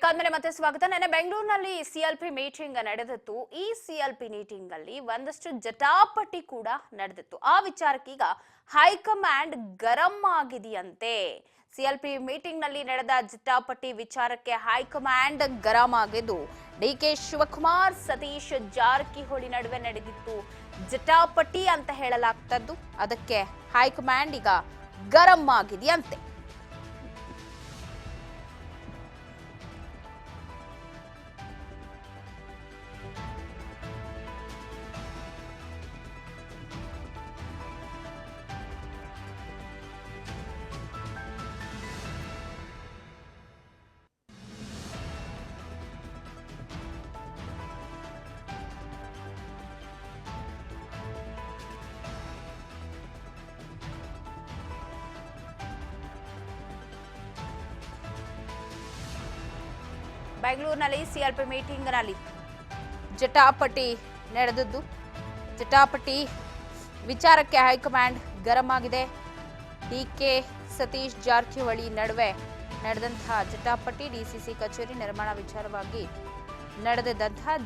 ಆದ್ಮೇಲೆ ಮತ್ತೆ ಸ್ವಾಗತ. ನೆನ್ನೆ ಬೆಂಗಳೂರಿನಲ್ಲಿ ಸಿಎಲ್ಪಿ ಮೀಟಿಂಗ್ ನಡೆದಿತ್ತು. ಈ ಸಿಎಲ್ಪಿ ಮೀಟಿಂಗ್ ಅಲ್ಲಿ ಒಂದಷ್ಟು ಜಟಾಪಟಿ ಕೂಡ ನಡೆದಿತ್ತು. ಆ ವಿಚಾರಕ್ಕೆ ಈಗ ಹೈಕಮಾಂಡ್ ಗರಂ ಆಗಿದೆಯಂತೆ. ಸಿಎಲ್ಪಿ ಮೀಟಿಂಗ್ ನಲ್ಲಿ ನಡೆದ ಜಟಾಪಟಿ ವಿಚಾರಕ್ಕೆ ಹೈಕಮಾಂಡ್ ಗರಂ ಆಗಿದ್ದು, ಡಿಕೆ ಶಿವಕುಮಾರ್ ಸತೀಶ್ ಜಾರಕಿಹೊಳಿ ನಡುವೆ ನಡೆದಿತ್ತು ಜಟಾಪಟಿ ಅಂತ ಹೇಳಲಾಗ್ತದ್ದು. ಅದಕ್ಕೆ ಹೈಕಮಾಂಡ್ ಈಗ ಗರಂ ಆಗಿದೆಯಂತೆ. ಬೆಂಗಳೂರಿನಲ್ಲಿ ಸಿಎಲ್ಪಿ ಮೀಟಿಂಗ್ ನಲ್ಲಿ ಜಟಾಪಟಿ ನಡೆದದ್ದು. ಜಟಾಪಟಿ ವಿಚಾರಕ್ಕೆ ಹೈಕಮಾಂಡ್ ಗರಂ ಆಗಿದೆ. ಡಿಕೆ ಸತೀಶ್ ಜಾರಕಿಹೊಳಿ ನಡುವೆ ನಡೆದಂತಹ ಜಟಾಪಟಿ, ಡಿಸಿಸಿ ಕಚೇರಿ ನಿರ್ಮಾಣ ವಿಚಾರವಾಗಿ ನಡೆದಂತಹ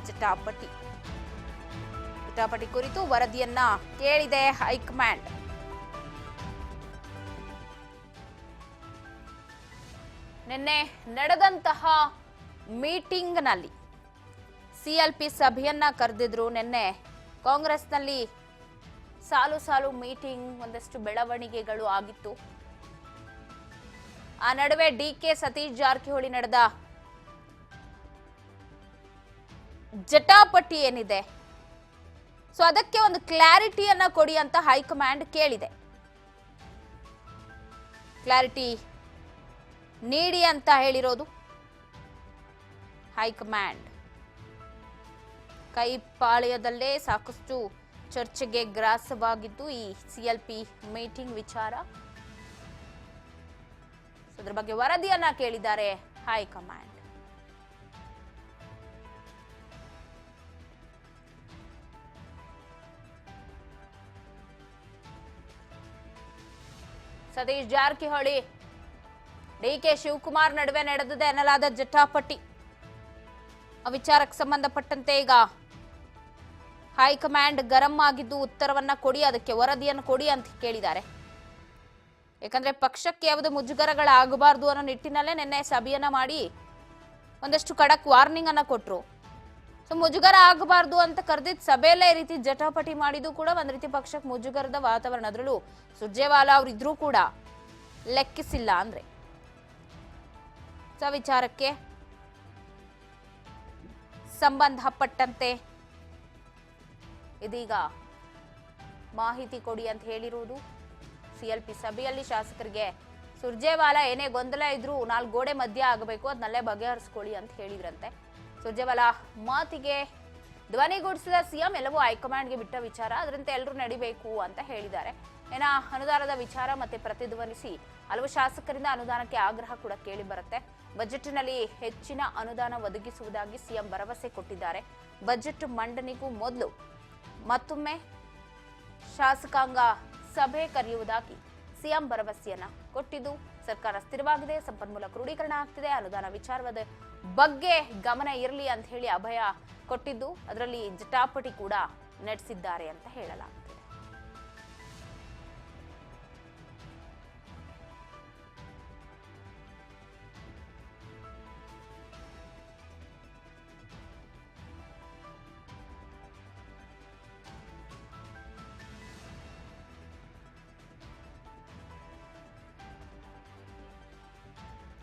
ಜಟಾಪಟಿ ಕುರಿತು ವರದಿಯನ್ನ ಕೇಳಿದೆ ಹೈಕಮಾಂಡ್. ನಿನ್ನೆ ನಡೆದಂತಹ ಮೀಟಿಂಗ್ ನಲ್ಲಿ ಸಿಎಲ್ಪಿ ಸಭೆಯನ್ನ ಕರೆದಿದ್ರು. ನಿನ್ನೆ ಕಾಂಗ್ರೆಸ್ನಲ್ಲಿ ಸಾಲು ಮೀಟಿಂಗ್, ಒಂದಷ್ಟು ಬೆಳವಣಿಗೆಗಳು ಆಗಿತ್ತು. ಆ ನಡುವೆ ಡಿಕೆ ಸತೀಶ್ ಜಾರಕಿಹೊಳಿ ನಡೆದ ಜಟಾಪಟಿ ಏನಿದೆ, ಸೊ ಅದಕ್ಕೆ ಒಂದು ಕ್ಲಾರಿಟಿಯನ್ನ ಕೊಡಿ ಅಂತ ಹೈಕಮಾಂಡ್ ಕೇಳಿದೆ. ಕ್ಲಾರಿಟಿ ನೀಡಿ ಅಂತ ಹೇಳಿರೋದು ಹೈಕಮಾಂಡ್. ಕೈಪಾಳ್ಯದಲ್ಲೇ ಸಾಕಷ್ಟು ಚರ್ಚೆಗೆ ಗ್ರಾಸವಾಗಿದ್ದು ಈ ಸಿಎಲ್ಪಿ ಮೀಟಿಂಗ್ ವಿಚಾರ. ಅದರ ಬಗ್ಗೆ ವರದಿಯನ್ನ ಕೇಳಿದ್ದಾರೆ ಹೈಕಮಾಂಡ್. ಸತೀಶ್ ಜಾರಕಿಹೊಳಿ ಡಿಕೆ ಶಿವಕುಮಾರ್ ನಡುವೆ ನಡೆದಿದೆ ಎನ್ನಲಾದ ಜಟಾಪಟಿ ವಿಚಾರಕ್ಕೆ ಸಂಬಂಧಪಟ್ಟಂತೆ ಈಗ ಹೈಕಮಾಂಡ್ ಗರಂ ಆಗಿದ್ದು, ಉತ್ತರವನ್ನ ಕೊಡಿ, ಅದಕ್ಕೆ ವರದಿಯನ್ನು ಕೊಡಿ ಅಂತ ಕೇಳಿದ್ದಾರೆ. ಯಾಕಂದ್ರೆ ಪಕ್ಷಕ್ಕೆ ಯಾವುದು ಮುಜುಗರಗಳಾಗಬಾರದು ಅನ್ನೋ ನಿಟ್ಟಿನಲ್ಲೇ ನಿನ್ನೆ ಸಭೆಯನ್ನ ಮಾಡಿ ಒಂದಷ್ಟು ಖಡಕ್ ವಾರ್ನಿಂಗ್ ಅನ್ನ ಕೊಟ್ರು. ಸೊ ಮುಜುಗರ ಆಗಬಾರ್ದು ಅಂತ ಕರೆದಿದ್ದ ಸಭೆಯಲ್ಲೇ ಈ ರೀತಿ ಜಟಾಪಟಿ ಮಾಡಿದ್ದು ಕೂಡ ಒಂದ್ ರೀತಿ ಪಕ್ಷಕ್ಕೆ ಮುಜುಗರದ ವಾತಾವರಣ. ಅದರಲ್ಲೂ ಸುರ್ಜೇವಾಲಾ ಅವರಿದ್ರೂ ಕೂಡ ಲೆಕ್ಕಿಸಿಲ್ಲ ಅಂದ್ರೆ. ಸೊ ವಿಚಾರಕ್ಕೆ ಸಂಬಂಧಪಟ್ಟಂತೆ ಇದೀಗ ಮಾಹಿತಿ ಕೊಡಿ ಅಂತ ಹೇಳಿರುವುದು. ಸಿಎಲ್ಪಿ ಸಭೆಯಲ್ಲಿ ಶಾಸಕರಿಗೆ ಸುರ್ಜೇವಾಲಾ ಏನೇ ಗೊಂದಲ ಇದ್ರೂ 4 ಗೋಡೆ ಮಧ್ಯ ಆಗಬೇಕು, ಅದನ್ನಲ್ಲೇ ಬಗೆಹರಿಸ್ಕೊಳ್ಳಿ ಅಂತ ಹೇಳಿದ್ರಂತೆ. ಸುರ್ಜೇವಾಲಾ ಮಾತಿಗೆ ಧ್ವನಿಗೂಡಿಸಿದ ಸಿಎಂ ಎಲ್ಲವೂ ಹೈಕಮಾಂಡ್ಗೆ ಬಿಟ್ಟ ವಿಚಾರ, ಅದರಂತೆ ಎಲ್ಲರೂ ನಡಿಬೇಕು ಅಂತ ಹೇಳಿದ್ದಾರೆ. ಅನುದಾನದ ವಿಚಾರ ಮತ್ತೆ ಪ್ರತಿಧ್ವನಿಸಿ ಹಲವು ಶಾಸಕರಿಂದ ಅನುದಾನಕ್ಕೆ ಆಗ್ರಹ ಕೂಡ ಕೇಳಿ ಬರುತ್ತೆ. ಬಜೆಟ್ನಲ್ಲಿ ಹೆಚ್ಚಿನ ಅನುದಾನ ಒದಗಿಸುವುದಾಗಿ ಸಿಎಂ ಭರವಸೆ ಕೊಟ್ಟಿದ್ದಾರೆ. ಬಜೆಟ್ ಮಂಡನೆಗೂ ಮೊದಲು ಮತ್ತೊಮ್ಮೆ ಶಾಸಕಾಂಗ ಸಭೆ ಕರೆಯುವುದಾಗಿ ಸಿಎಂ ಭರವಸೆಯನ್ನ ಕೊಟ್ಟಿದ್ದು, ಸರ್ಕಾರ ಸ್ಥಿರವಾಗಿದೆ, ಸಂಪನ್ಮೂಲ ಕ್ರೋಢೀಕರಣ ಆಗ್ತಿದೆ, ಅನುದಾನ ವಿಚಾರದ ಬಗ್ಗೆ ಗಮನ ಇರಲಿ ಅಂತ ಹೇಳಿ ಅಭಯ ಕೊಟ್ಟಿದ್ದು, ಅದರಲ್ಲಿ ಜಟಾಪಟಿ ಕೂಡ ನಡೆಸಿದ್ದಾರೆ ಅಂತ ಹೇಳಲಾಗ್ತದೆ.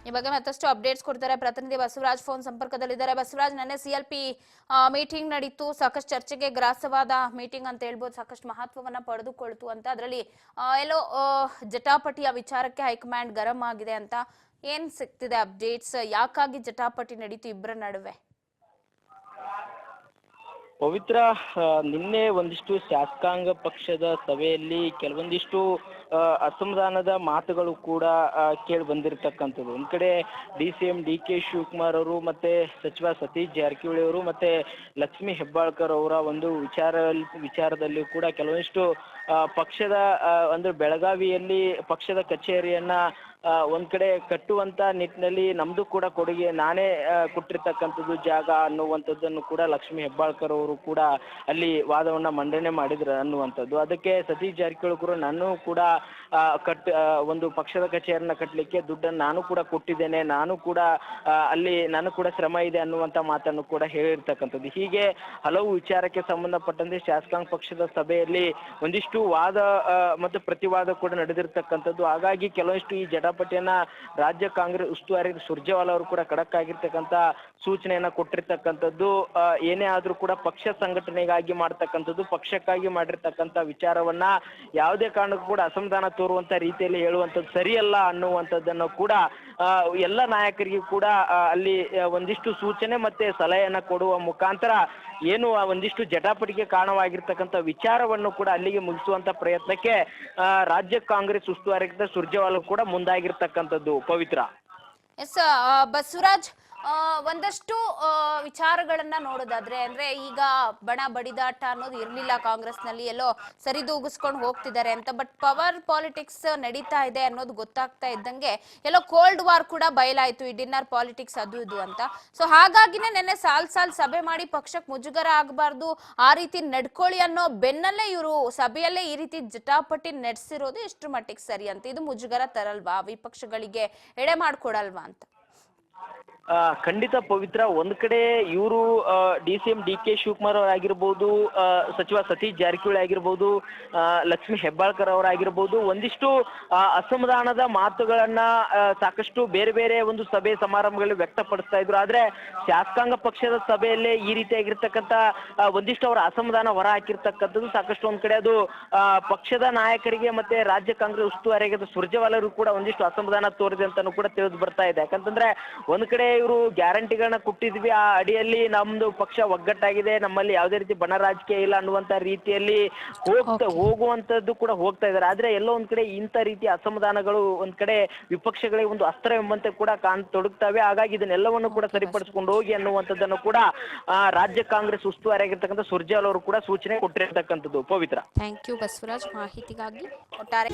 ಈ ಬಗ್ಗೆ ಮತ್ತಷ್ಟು ಅಪ್ಡೇಟ್ಸ್ ಕೊಡ್ತಾರೆ ಪ್ರತಿನಿಧಿ ಬಸವರಾಜ್ ಫೋನ್ ಸಂಪರ್ಕದಲ್ಲಿದ್ದಾರೆ. ಬಸವರಾಜ್, ನೆನ್ನೆ ಸಿಎಲ್ಪಿ ಮೀಟಿಂಗ್ ನಡೀತು, ಸಾಕಷ್ಟು ಚರ್ಚೆಗೆ ಗ್ರಾಸವಾದ ಮೀಟಿಂಗ್ ಅಂತ ಹೇಳ್ಬೋದು, ಸಾಕಷ್ಟು ಮಹತ್ವವನ್ನ ಪಡೆದುಕೊಳ್ತು ಅಂತ. ಅದರಲ್ಲಿ ಎಲ್ಲೋ ಜಟಾಪಟಿಯ ವಿಚಾರಕ್ಕೆ ಹೈಕಮಾಂಡ್ ಗರಂ ಆಗಿದೆ ಅಂತ ಏನ್ ಸಿಗ್ತಿದೆ ಅಪ್ಡೇಟ್ಸ್? ಯಾಕಾಗಿ ಜಟಾಪಟಿ ನಡೀತು ಇಬ್ಬರ ನಡುವೆ? ಪವಿತ್ರ, ನಿನ್ನೆ ಒಂದಿಷ್ಟು ಶಾಸಕಾಂಗ ಪಕ್ಷದ ಸಭೆಯಲ್ಲಿ ಕೆಲವೊಂದಿಷ್ಟು ಅಸಮಾಧಾನದ ಮಾತುಗಳು ಕೂಡ ಕೇಳಿ ಬಂದಿರತಕ್ಕಂಥದ್ದು. ಒಂದ್ ಕಡೆ DCM DK ಶಿವಕುಮಾರ್ ಅವರು ಮತ್ತೆ ಸಚಿವ ಸತೀಶ್ ಜಾರಕಿಹೊಳಿ ಅವರು ಮತ್ತೆ ಲಕ್ಷ್ಮೀ ಹೆಬ್ಬಾಳ್ಕರ್ ಅವರ ಒಂದು ವಿಚಾರದಲ್ಲಿ ಕೂಡ ಕೆಲವೊಂದಿಷ್ಟು ಪಕ್ಷದ ಅಂದ್ರೆ ಬೆಳಗಾವಿಯಲ್ಲಿ ಪಕ್ಷದ ಕಚೇರಿಯನ್ನ ಒಂದ್ ಕಡೆ ಕಟ್ಟುವಂತ ನಿಟ್ಟಿನಲ್ಲಿ ನಮ್ದು ಕೂಡ ಕೊಡುಗೆ ನಾನೇ ಕೊಟ್ಟಿರ್ತಕ್ಕಂಥದ್ದು ಜಾಗ ಅನ್ನುವಂಥದ್ದನ್ನು ಕೂಡ ಲಕ್ಷ್ಮೀ ಹೆಬ್ಬಾಳ್ಕರ್ ಅವರು ಕೂಡ ಅಲ್ಲಿ ವಾದವನ್ನ ಮಂಡನೆ ಮಾಡಿದ್ರು ಅನ್ನುವಂಥದ್ದು. ಅದಕ್ಕೆ ಸತೀಶ್ ಜಾರಕಿಹೊಳಿ ಕೂಡ ನಾನು ಕೂಡ ಒಂದು ಪಕ್ಷದ ಕಚೇರಿಯನ್ನ ಕಟ್ಟಲಿಕ್ಕೆ ದುಡ್ಡನ್ನು ನಾನು ಕೂಡ ಕೊಟ್ಟಿದ್ದೇನೆ, ನಾನು ಕೂಡ ಅಲ್ಲಿ ನಾನು ಕೂಡ ಶ್ರಮ ಇದೆ ಅನ್ನುವಂಥ ಮಾತನ್ನು ಕೂಡ ಹೇಳಿರ್ತಕ್ಕಂಥದ್ದು. ಹೀಗೆ ಹಲವು ವಿಚಾರಕ್ಕೆ ಸಂಬಂಧಪಟ್ಟಂತೆ ಶಾಸಕಾಂಗ ಪಕ್ಷದ ಸಭೆಯಲ್ಲಿ ಒಂದಿಷ್ಟು ವಾದ ಮತ್ತು ಪ್ರತಿವಾದ ಕೂಡ ನಡೆದಿರ್ತಕ್ಕಂಥದ್ದು. ಹಾಗಾಗಿ ಕೆಲವಷ್ಟು ಈ ಜಟಾಪಟಿಯನ್ನ ರಾಜ್ಯ ಕಾಂಗ್ರೆಸ್ ಉಸ್ತುವಾರಿ ಸುರ್ಜೇವಾಲಾ ಅವರು ಕೂಡ ಖಡಕ್ ಆಗಿರ್ತಕ್ಕಂಥ ಸೂಚನೆಯನ್ನ ಕೊಟ್ಟಿರ್ತಕ್ಕಂಥದ್ದು. ಏನೇ ಆದ್ರೂ ಕೂಡ ಪಕ್ಷ ಸಂಘಟನೆಗಾಗಿ ಮಾಡ್ತಕ್ಕಂಥದ್ದು, ಪಕ್ಷಕ್ಕಾಗಿ ಮಾಡಿರ್ತಕ್ಕಂಥ ವಿಚಾರವನ್ನ ಯಾವುದೇ ಕಾರಣಕ್ಕೂ ಕೂಡ ಅಸಮಾಧಾನ ತೋರುವಂತ ರೀತಿಯಲ್ಲಿ ಹೇಳುವಂಥದ್ದು ಸರಿಯಲ್ಲ ಅನ್ನುವಂಥದ್ದನ್ನು ಕೂಡ ಎಲ್ಲ ನಾಯಕರಿಗೂ ಕೂಡ ಅಲ್ಲಿ ಒಂದಿಷ್ಟು ಸೂಚನೆ ಮತ್ತೆ ಸಲಹೆಯನ್ನ ಕೊಡುವ ಮುಖಾಂತರ ಏನು ಒಂದಿಷ್ಟು ಜಟಾಪಟಿಗೆ ಕಾರಣವಾಗಿರ್ತಕ್ಕಂಥ ವಿಚಾರವನ್ನು ಕೂಡ ಅಲ್ಲಿಗೆ ಮುಗಿಸುವಂತ ಪ್ರಯತ್ನಕ್ಕೆ ರಾಜ್ಯ ಕಾಂಗ್ರೆಸ್ ಉಸ್ತುವಾರಿ ಸುರ್ಜೇವಾಲಾ ಕೂಡ ಮುಂದಾಗಿರ್ತಕ್ಕಂಥದ್ದು. ಪವಿತ್ರ. ಎಸ್ ಬಸವರಾಜ್, ಒಂದಷ್ಟು ವಿಚಾರಗಳನ್ನ ನೋಡೋದಾದ್ರೆ ಅಂದ್ರೆ ಈಗ ಬಣ ಬಡಿದಾಟ ಅನ್ನೋದು ಇರ್ಲಿಲ್ಲ ಕಾಂಗ್ರೆಸ್ನಲ್ಲಿ, ಎಲ್ಲೋ ಸರಿದೂಗಿಸ್ಕೊಂಡು ಹೋಗ್ತಿದ್ದಾರೆ ಅಂತ. ಬಟ್ ಪವರ್ ಪಾಲಿಟಿಕ್ಸ್ ನಡೀತಾ ಇದೆ ಅನ್ನೋದು ಗೊತ್ತಾಗ್ತಾ ಇದ್ದಂಗೆ ಎಲ್ಲೋ ಕೋಲ್ಡ್ ವಾರ್ ಕೂಡ ಬಯಲಾಯ್ತು, ಈ ಡಿನ್ನರ್ ಪಾಲಿಟಿಕ್ಸ್ ಅದು ಇದು ಅಂತ. ಸೊ ಹಾಗಾಗಿನೇ ನೆನ್ನೆ ಸಾಲ್ ಸಭೆ ಮಾಡಿ ಪಕ್ಷಕ್ಕೆ ಮುಜುಗರ ಆಗಬಾರ್ದು, ಆ ರೀತಿ ನಡ್ಕೊಳ್ಳಿ ಅನ್ನೋ ಬೆನ್ನಲ್ಲೇ ಇವರು ಸಭೆಯಲ್ಲೇ ಈ ರೀತಿ ಜಟಾಪಟಿ ನಡೆಸಿರೋದು ಎಷ್ಟು ಮಟ್ಟಿಗೆ ಸರಿ ಅಂತ? ಇದು ಮುಜುಗರ ತರಲ್ವಾ, ವಿಪಕ್ಷಗಳಿಗೆ ಎಡೆ ಮಾಡ್ಕೊಡಲ್ವಾ ಅಂತ? ಖಂಡಿತ ಪವಿತ್ರ. ಒಂದ್ ಕಡೆ ಇವರು DCM DK ಶಿವಕುಮಾರ್ ಅವರಾಗಿರ್ಬೋದು, ಸಚಿವ ಸತೀಶ್ ಜಾರಕಿಹೊಳಿ ಆಗಿರ್ಬೋದು, ಲಕ್ಷ್ಮೀ ಹೆಬ್ಬಾಳ್ಕರ್ ಅವರಾಗಿರ್ಬೋದು, ಒಂದಿಷ್ಟು ಅಸಮಾಧಾನದ ಮಾತುಗಳನ್ನ ಸಾಕಷ್ಟು ಬೇರೆ ಬೇರೆ ಒಂದು ಸಭೆ ಸಮಾರಂಭಗಳಲ್ಲಿ ವ್ಯಕ್ತಪಡಿಸ್ತಾ ಇದ್ರು. ಆದ್ರೆ ಶಾಸಕಾಂಗ ಪಕ್ಷದ ಸಭೆಯಲ್ಲೇ ಈ ರೀತಿಯಾಗಿರ್ತಕ್ಕಂಥ ಒಂದಿಷ್ಟು ಅವರ ಅಸಮಾಧಾನ ಹೊರ ಹಾಕಿರ್ತಕ್ಕಂಥದ್ದು ಸಾಕಷ್ಟು ಒಂದ್ ಕಡೆ ಅದು ಪಕ್ಷದ ನಾಯಕರಿಗೆ ಮತ್ತೆ ರಾಜ್ಯ ಕಾಂಗ್ರೆಸ್ ಉಸ್ತುವಾರಿಯಾಗಿದ್ದ ಸುರ್ಜೇವಾಲಾ ಕೂಡ ಒಂದಿಷ್ಟು ಅಸಮಾಧಾನ ತೋರಿದೆ ಅಂತಾನು ಕೂಡ ತಿಳಿದು ಬರ್ತಾ ಇದೆ. ಯಾಕಂತಂದ್ರೆ ಒಂದ್ ಕಡೆ ಇವರು ಗ್ಯಾರಂಟಿಗಳನ್ನ ಕೊಟ್ಟಿದ್ವಿ, ಆ ಅಡಿಯಲ್ಲಿ ನಮ್ದು ಪಕ್ಷ ಒಗ್ಗಟ್ಟಾಗಿದೆ, ನಮ್ಮಲ್ಲಿ ಯಾವುದೇ ರೀತಿ ಬಣ ರಾಜಕೀಯ ಇಲ್ಲ ಅನ್ನುವಂತ ರೀತಿಯಲ್ಲಿ ಹೋಗುವಂತದ್ದು ಕೂಡ ಹೋಗ್ತಾ ಇದ್ದಾರೆ. ಆದ್ರೆ ಎಲ್ಲೋ ಒಂದ್ ಕಡೆ ಇಂಥ ರೀತಿಯ ಅಸಮಾಧಾನಗಳು ಒಂದ್ ಕಡೆ ವಿಪಕ್ಷಗಳಿಗೆ ಒಂದು ಅಸ್ತ್ರ ಎಂಬಂತೆ ಕೂಡ ತೊಡಗ್ತವೆ. ಹಾಗಾಗಿ ಇದನ್ನೆಲ್ಲವನ್ನು ಕೂಡ ಸರಿಪಡಿಸ್ಕೊಂಡು ಹೋಗಿ ಅನ್ನುವಂಥದ್ದನ್ನು ಕೂಡ ರಾಜ್ಯ ಕಾಂಗ್ರೆಸ್ ಉಸ್ತುವಾರಿಯಾಗಿರ್ತಕ್ಕಂಥ ಸುರ್ಜೇವಾಲಾ ಅವರು ಕೂಡ ಸೂಚನೆ ಕೊಟ್ಟಿರ್ತಕ್ಕಂಥದ್ದು. ಪವಿತ್ರ. ಥ್ಯಾಂಕ್ ಯು ಬಸವರಾಜ್ ಮಾಹಿತಿಗಾಗಿ. ಒಟ್ಟಾರೆ